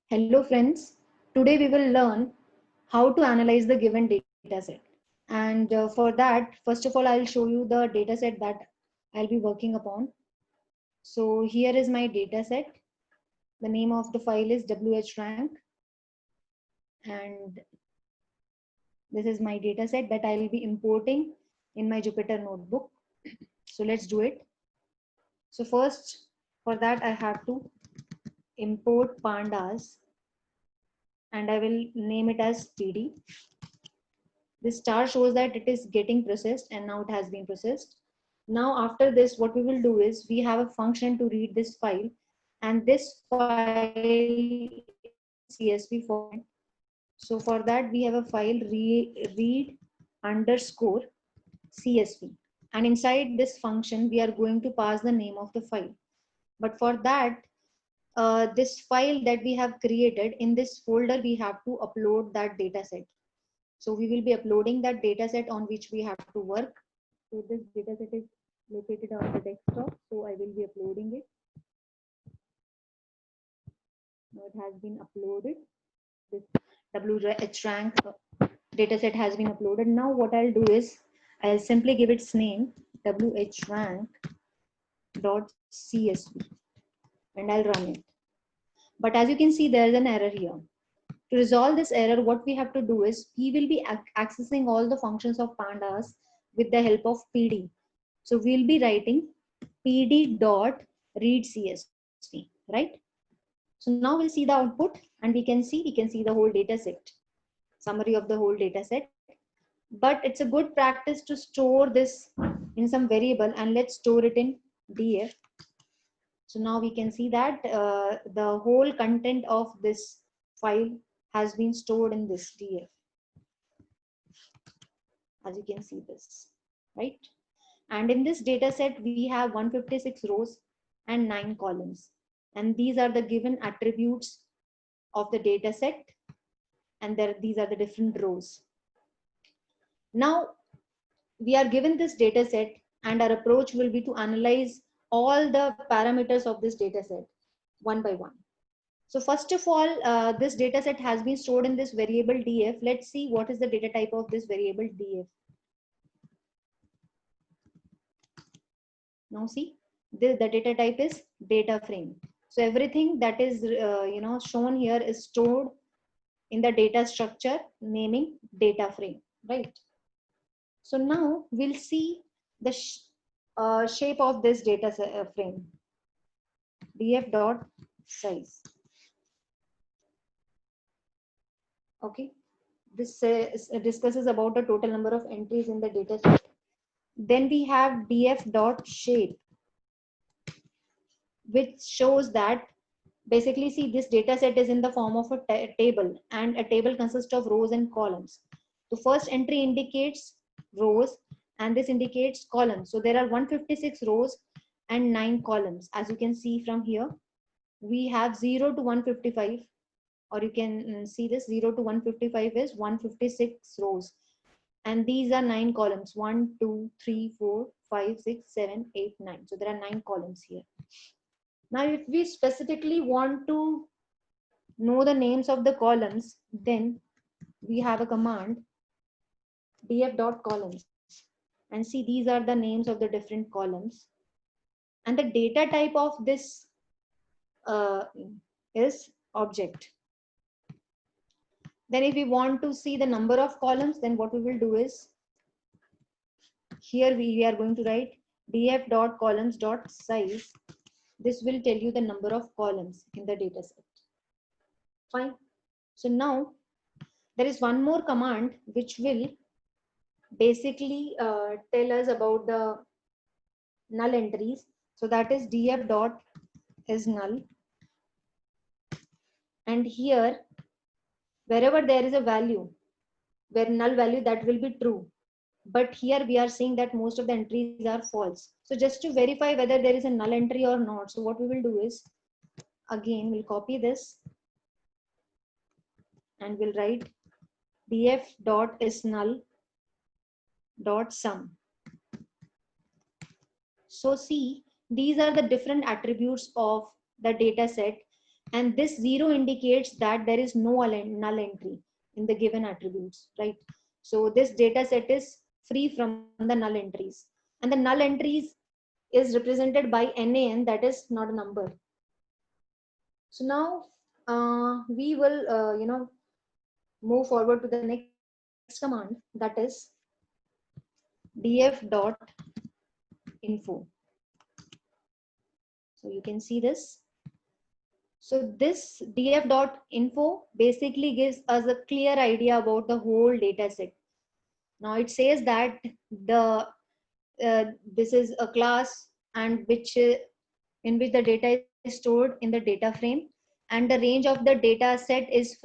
Hello friends, today we will learn how to analyze the given dataset. And for that, first of all, I'll show you the dataset that I'll be working upon. So here is my dataset. The name of the file is whrank, and this is my dataset that I'll be importing in my Jupyter notebook. So let's do it. So first, for that I have to import pandas, and I will name it as PD. This star shows that it is getting processed, and now it has been processed. Now after this, what we will do is we have a function to read this file, and this file CSV format. So for that we have a file read underscore CSV, and inside this function we are going to pass the name of the file. But for that, this file that we have created, in this folder we have to upload that data set. So we will be uploading that data set on which we have to work. So this data set is located on the desktop. So I will be uploading it. Now it has been uploaded. This whrank data set has been uploaded. Now what I'll do is I'll simply give its name whrank.csv and I'll run it. But as you can see, there is an error here. To resolve this error, what we have to do is we will be accessing all the functions of pandas with the help of PD. So we'll be writing pd.readcsv, right? So now we'll see the output, and we can see the whole data set, summary of the whole data set. But it's a good practice to store this in some variable, and let's store it in df. So now we can see that the whole content of this file has been stored in this df, as you can see this, right? And in this data set we have 156 rows and 9 columns, and these are the given attributes of the data set, and these are the different rows. Now we are given this data set, and our approach will be to analyze all the parameters of this data set one by one. So first of all, this data set has been stored in this variable df. Let's see what is the data type of this variable df. Now see, the data type is data frame. So everything that is shown here is stored in the data structure naming data frame, right? So now we'll see the shape of this data frame. df dot size. Okay, this discusses about the total number of entries in the data set. Then we have df dot shape, which shows that basically, see, this data set is in the form of a table, and a table consists of rows and columns. The first entry indicates rows, and this indicates columns. So there are 156 rows and 9 columns. As you can see from here, we have 0 to 155, or you can see this 0 to 155 is 156 rows, and these are 9 columns: 1, 2, 3, 4, 5, 6, 7, 8, 9. So there are 9 columns here. Now, if we specifically want to know the names of the columns, then we have a command df.columns, and see, these are the names of the different columns, and the data type of this is object. Then if we want to see the number of columns, then what we will do is here we are going to write df.columns.size. This will tell you the number of columns in the data set. Fine. So now there is one more command which will basically tell us about the null entries. So that is df dot is null, and here wherever there is a value, where null value, that will be true. But here we are seeing that most of the entries are false. So just to verify whether there is a null entry or not, so what we will do is, again we'll copy this and we'll write df dot is null dot sum. So see, these are the different attributes of the data set And this 0 indicates that there is no null entry in the given attributes, right? So this data set is free from the null entries, and the null entries is represented by NaN, that is not a number. So now we will move forward to the next command, that is df.info. So you can see this. So this df.info basically gives us a clear idea about the whole data set. Now it says that the this is a class and which in which the data is stored in the data frame, and the range of the data set is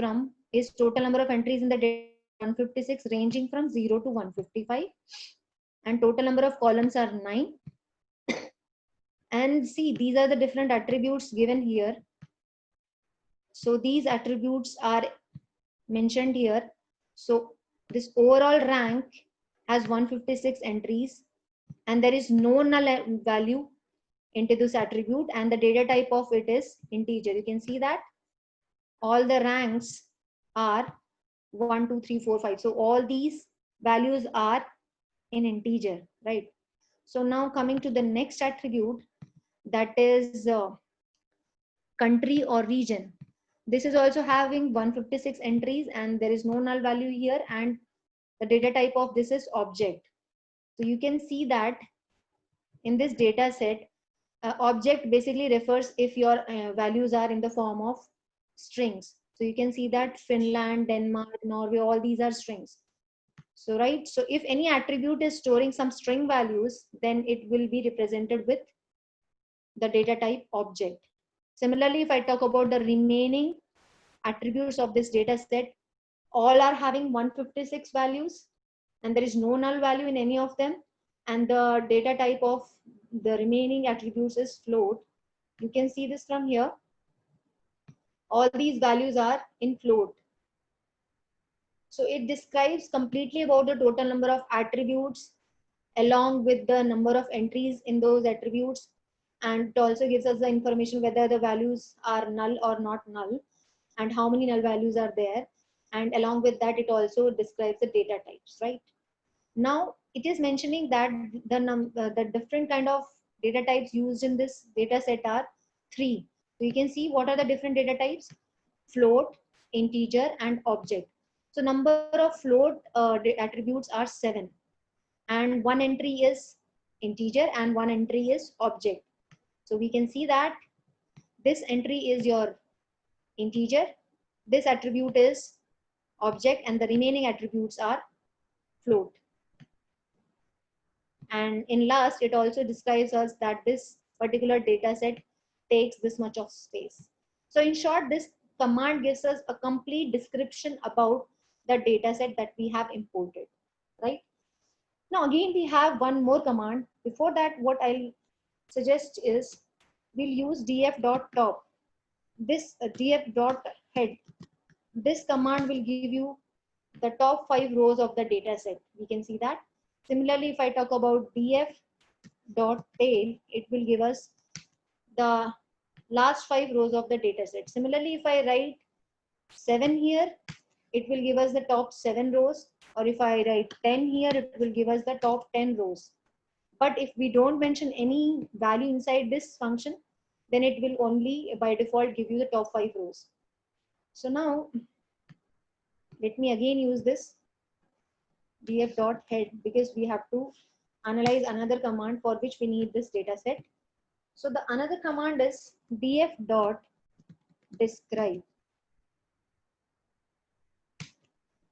total number of entries in the data set is 156, ranging from 0 to 155, and total number of columns are 9. And see, these are the different attributes given here. So these attributes are mentioned here. So this overall rank has 156 entries, and there is no null value into this attribute, and the data type of it is integer. You can see that all the ranks are 1 2 3 4 5. So all these values are in integer, right? So now coming to the next attribute, that is country or region. This is also having 156 entries, and there is no null value here, and the data type of this is object. So you can see that in this data set, object basically refers if your values are in the form of strings. So you can see that Finland, Denmark, Norway, all these are strings. So right, so if any attribute is storing some string values, then it will be represented with the data type object. Similarly, if I talk about the remaining attributes of this data set, all are having 156 values, and there is no null value in any of them, and the data type of the remaining attributes is float. You can see this from here. All these values are in float. So it describes completely about the total number of attributes along with the number of entries in those attributes, and it also gives us the information whether the values are null or not null, and how many null values are there, and along with that it also describes the data types, right? Now it is mentioning that the different kind of data types used in this data set are three. So you can see what are the different data types: float, integer, and object. So number of float attributes are 7, and one entry is integer and one entry is object. So we can see that this entry is your integer, this attribute is object, and the remaining attributes are float. And in last, it also describes us that this particular data set takes this much of space. So in short, this command gives us a complete description about the data set that we have imported, right? Now again, we have one more command. Before that, what I'll suggest is we'll use df.top. This df.head. This command will give you the top 5 rows of the data set. We can see that. Similarly, if I talk about df.tail, it will give us the last 5 rows of the data set. Similarly, if I write 7 here, it will give us the top 7 rows, or if I write 10 here, it will give us the top 10 rows. But if we don't mention any value inside this function, then it will only by default give you the top 5 rows. So now let me again use this df.head, because we have to analyze another command for which we need this data set. So the another command is df.describe.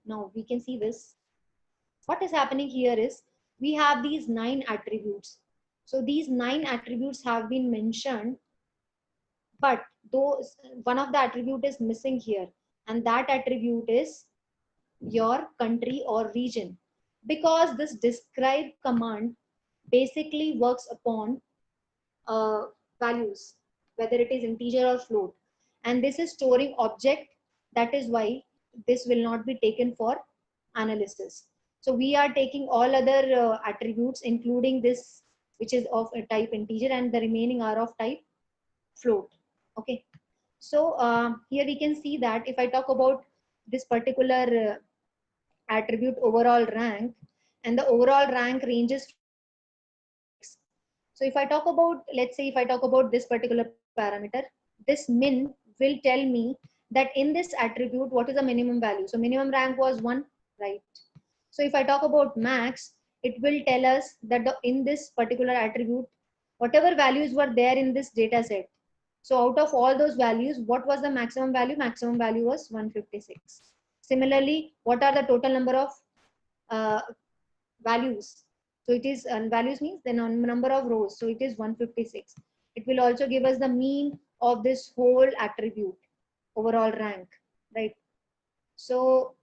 Now we can see this. What is happening here is we have these 9 attributes. So these 9 attributes have been mentioned, but those one of the attribute is missing here, and that attribute is your country or region, because this describe command basically works upon values, whether it is integer or float, and this is storing object. That is why this will not be taken for analysis. So we are taking all other attributes, including this, which is of a type integer, and the remaining are of type float. Okay. So here we can see that if I talk about this particular attribute overall rank, and the overall rank ranges from 0 to 156. So if I talk about, let's say if I talk about this particular parameter, this min will tell me that in this attribute what is the minimum value. So minimum rank was 1, right? So if I talk about max, it will tell us that in this particular attribute, whatever values were there in this data set, so out of all those values, what was the maximum value? Maximum value was 156. Similarly, what are the total number of uh, values? So it is, values means the number of rows. So it is 156. It will also give us the mean of this whole attribute, overall rank, right? So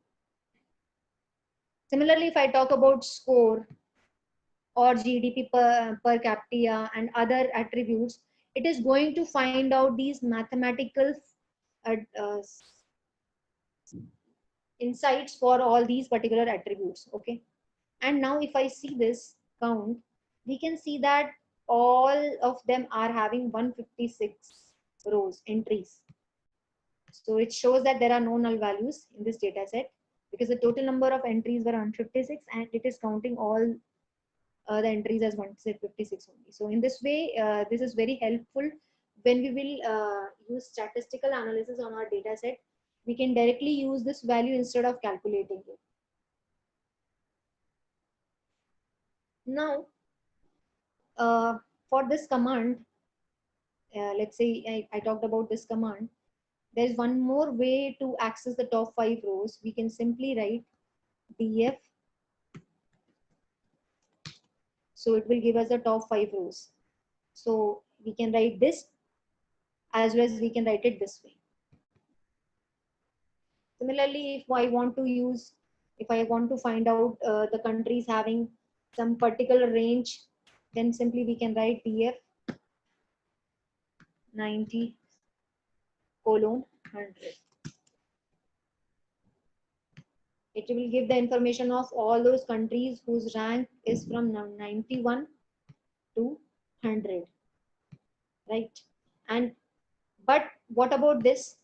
similarly, if I talk about score or GDP per capita and other attributes, it is going to find out these mathematical uh, uh, insights for all these particular attributes. Okay. And now if I see this count, we can see that all of them are having 156 rows, entries. So it shows that there are no null values in this data set because the total number of entries were 156 and it is counting all the entries as 156 only. So in this way, this is very helpful when we will use statistical analysis on our data set. We can directly use this value instead of calculating it. Now, for this command, let's say I talked about this command. There's one more way to access the top 5 rows. We can simply write df. So it will give us the top 5 rows. So we can write this as well as we can write it this way. Similarly, if I want to find out the countries having some particular range, then simply we can write df 90 colon 100. It will give the information of all those countries whose rank is from 91 to 100, right? And but what about this?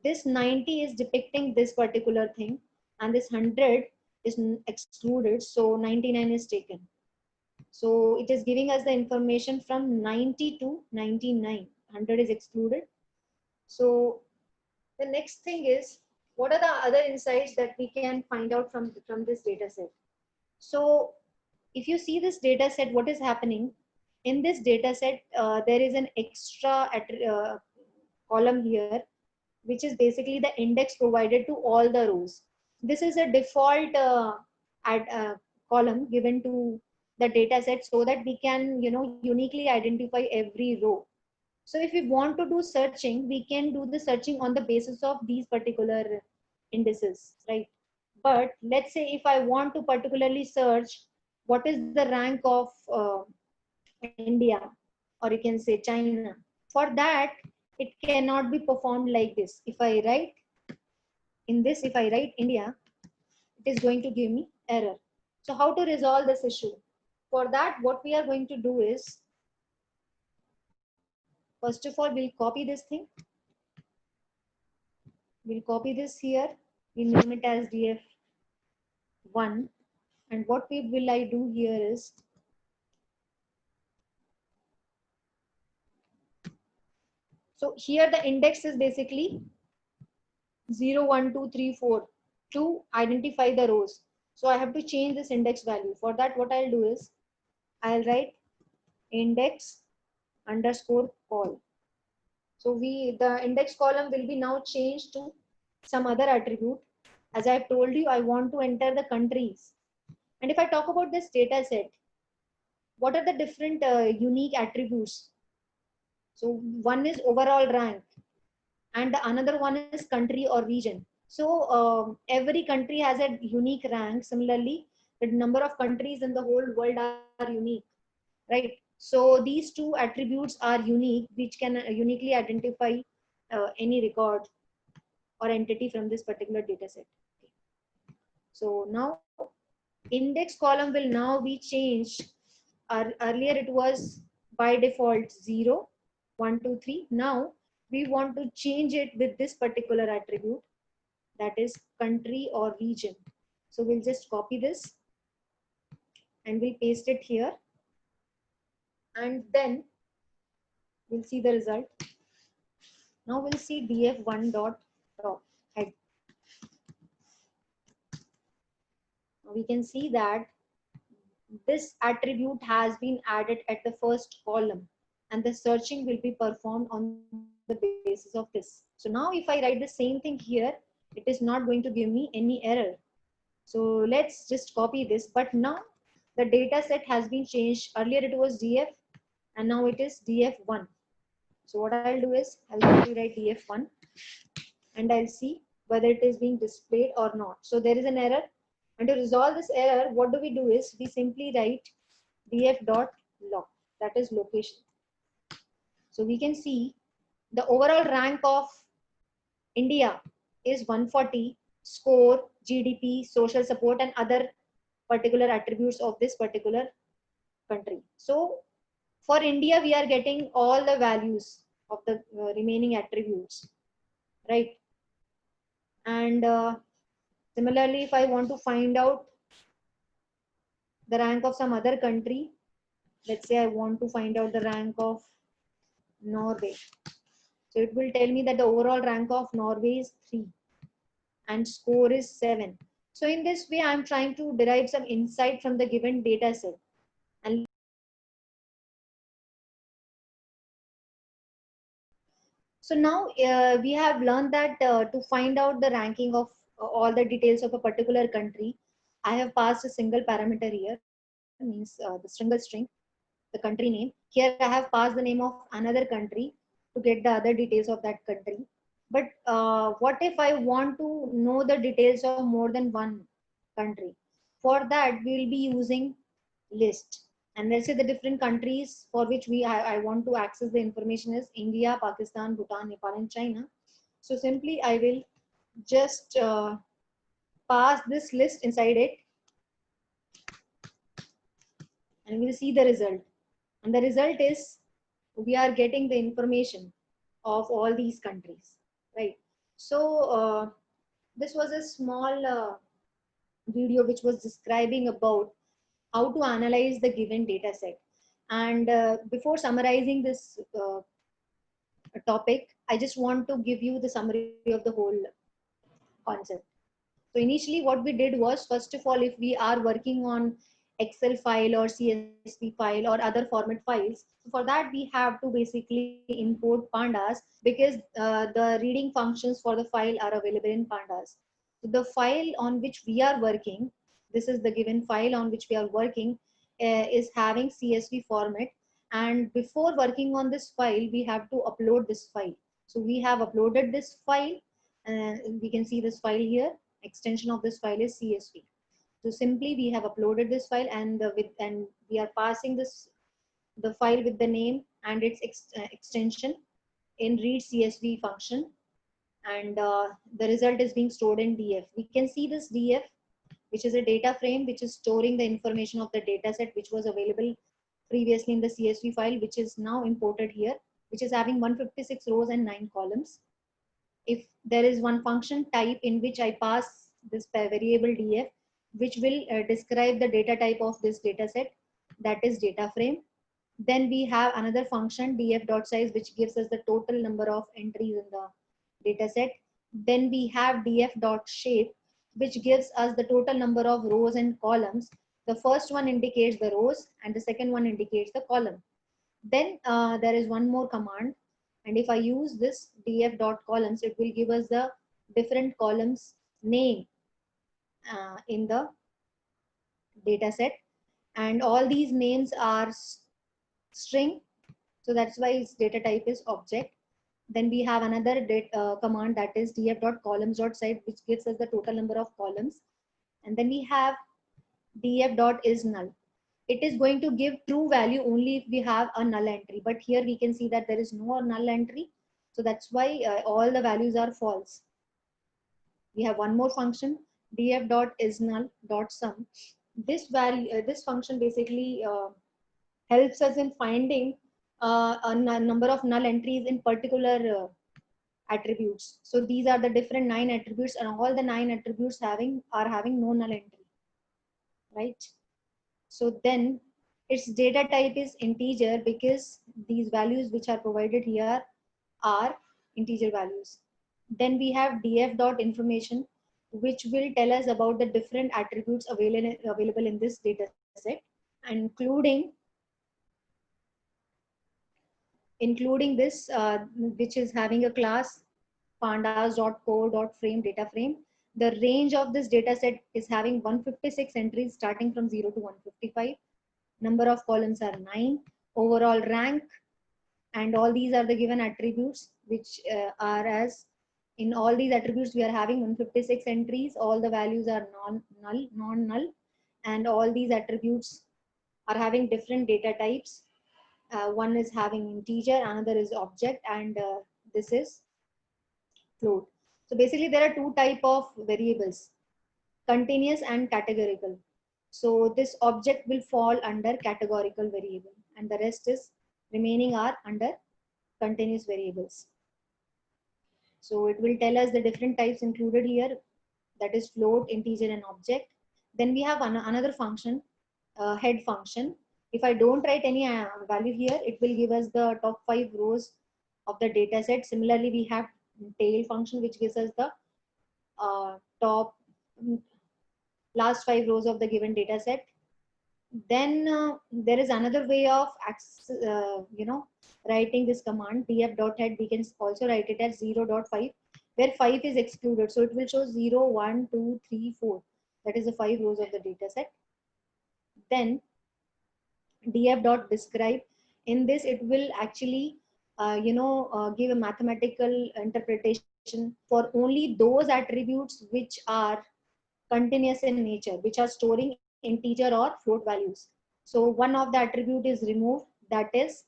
This 90 is depicting this particular thing, and this 100 is excluded, so 99 is taken. So it is giving us the information from 90 to 99. 100 is excluded. So the next thing is, what are the other insights that we can find out from this data set? So if you see this data set, what is happening in this data set? There is an extra column here, which is basically the index provided to all the rows. This is a default column given to the data set so that we can, uniquely identify every row. So if we want to do searching, we can do the searching on the basis of these particular indices, right? But let's say if I want to particularly search what is the rank of India, or you can say China, for that it cannot be performed like this. If I write in this, if I write India, it is going to give me error. So how to resolve this issue? For that, what we are going to do is, first of all, we'll copy this thing. We'll copy this here. We'll name it as df1. And what will I do here is, so here the index is basically 0, 1, 2, 3, 4 to identify the rows. So I have to change this index value. For that, what I'll do is, I'll write index underscore call. So the index column will be now changed to some other attribute. As I've told you, I want to enter the countries. And if I talk about this data set, what are the different unique attributes? So one is overall rank, and the another one is country or region. So every country has a unique rank. Similarly, the number of countries in the whole world are unique, right? So these two attributes are unique, which can uniquely identify any record or entity from this particular data set. So now index column will now be changed. Earlier it was by default 0, 1, 2, 3. Now we want to change it with this particular attribute, that is country or region. So we'll just copy this and we'll paste it here, and then we'll see the result. Now we'll see df1 dot top head. We can see that this attribute has been added at the first column, and the searching will be performed on the basis of this. So now if I write the same thing here, it is not going to give me any error. So let's just copy this. But now the data set has been changed. Earlier it was df and now it is df1. So what I'll do is I'll simply write df1 and I'll see whether it is being displayed or not. So there is an error. And to resolve this error, what do we do is we simply write df.log, that is location. So we can see the overall rank of India is 140, score, GDP, social support, and other particular attributes of this particular country. So for India, we are getting all the values of the remaining attributes, right? And similarly, if I want to find out the rank of some other country, let's say I want to find out the rank of Norway. So it will tell me that the overall rank of Norway is 3 and score is 7. So in this way, I'm trying to derive some insight from the given data set. And so now we have learned that to find out the ranking of all the details of a particular country, I have passed a single parameter here, means the single string, the country name. Here I have passed the name of another country to get the other details of that country. But what if I want to know the details of more than one country? For that, we will be using list. And let's say the different countries for which I want to access the information is India, Pakistan, Bhutan, Nepal, and China. So simply I will just pass this list inside it, and we'll see the result. And the result is we are getting the information of all these countries, right? So this was a small video which was describing about how to analyze the given data set. And before summarizing this topic, I just want to give you the summary of the whole concept. So initially what we did was, first of all, if we are working on Excel file or CSV file or other format files, so for that we have to basically import pandas, because the reading functions for the file are available in pandas. So the file on which we are working, this is the given file on which we are working, is having CSV format. And before working on this file, we have to upload this file. So we have uploaded this file, and we can see this file here. Extension of this file is CSV. So simply we have uploaded this file, and we are passing the file with the name and its extension in read CSV function, and the result is being stored in DF. We can see this DF, which is a data frame which is storing the information of the data set which was available previously in the CSV file, which is now imported here, which is having 156 rows and 9 columns. If there is one function type in which I pass this variable df, which will describe the data type of this data set, that is data frame. Then we have another function df.size, which gives us the total number of entries in the data set. Then we have df.shape, which gives us the total number of rows and columns. The first one indicates the rows and the second one indicates the column. Then there is one more command, and if I use this df.columns, it will give us the different columns name in the data set, and all these names are string, so that's why its data type is object. Then we have another command, that is df.columns.size, which gives us the total number of columns. And then we have df.isNull. It is going to give true value only if we have a null entry, but here we can see that there is no null entry, so that's why all the values are false. We have one more function, df.isNull.sum. This value, this function basically helps us in finding a number of null entries in particular attributes. So these are the different 9 attributes, and all the 9 attributes are having no null entry, right? So then its data type is integer because these values which are provided here are integer values. Then we have df dot information, which will tell us about the different attributes available in this data set, including this, which is having a class pandas.core.frame data frame. The range of this data set is having 156 entries starting from 0 to 155. Number of columns are 9. Overall rank, and all these are the given attributes, which are as in all these attributes we are having 156 entries. All the values are non-null, and all these attributes are having different data types. One is having integer, another is object, and this is float. So basically there are two type of variables, continuous and categorical. So this object will fall under categorical variable, and the rest is remaining are under continuous variables. So it will tell us the different types included here, that is float, integer, and object. Then we have another function, head function. If I don't write any value here, it will give us the top 5 rows of the data set. Similarly, we have tail function, which gives us the top last 5 rows of the given data set. Then there is another way of writing this command df.head. We can also write it as 0.5, where 5 is excluded, so it will show 0, 1, 2, 3, 4. That is the 5 rows of the data set. Then df.describe, in this it will actually give a mathematical interpretation for only those attributes which are continuous in nature, which are storing integer or float values. So one of the attribute is removed, that is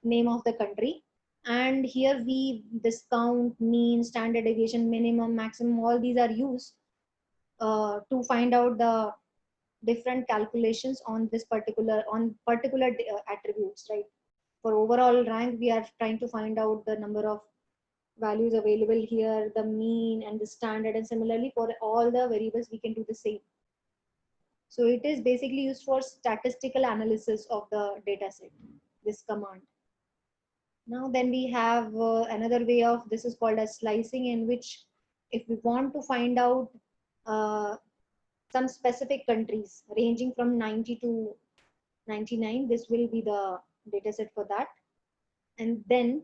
name of the country. And here we discount, mean, standard deviation, minimum, maximum, all these are used to find out the different calculations on this particular attributes, right? For overall rank, we are trying to find out the number of values available here, the mean and the standard, and similarly for all the variables we can do the same. So it is basically used for statistical analysis of the data set, this command. Now then we have another way of, this is called as slicing, in which if we want to find out uh, some specific countries ranging from 90 to 99, this will be the data set for that. And then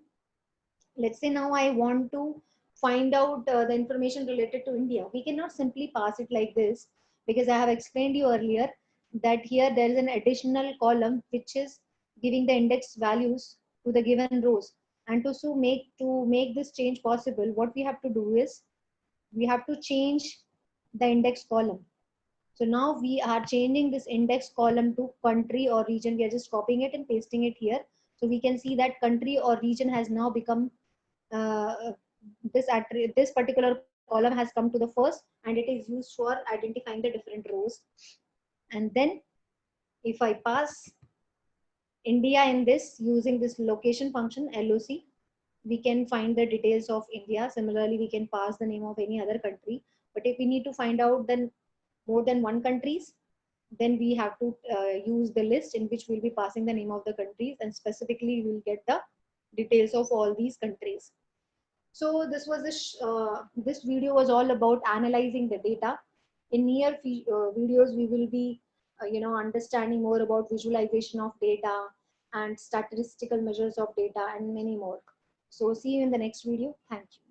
let's say now I want to find out the information related to India. We cannot simply pass it like this, because I have explained you earlier that here there is an additional column which is giving the index values to the given rows. And to make this change possible, what we have to do is we have to change the index column. So now we are changing this index column to country or region. We are just copying it and pasting it here. So we can see that country or region has now become uh, this particular column has come to the first, and it is used for identifying the different rows. And then if I pass India in this using this location function LOC, we can find the details of India. Similarly, we can pass the name of any other country. But if we need to find out then more than one countries, then we have to use the list in which we'll be passing the name of the countries, and specifically we will get the details of all these countries. So this video was all about analyzing the data. In near videos, we will be understanding more about visualization of data and statistical measures of data and many more. So see you in the next video. Thank you.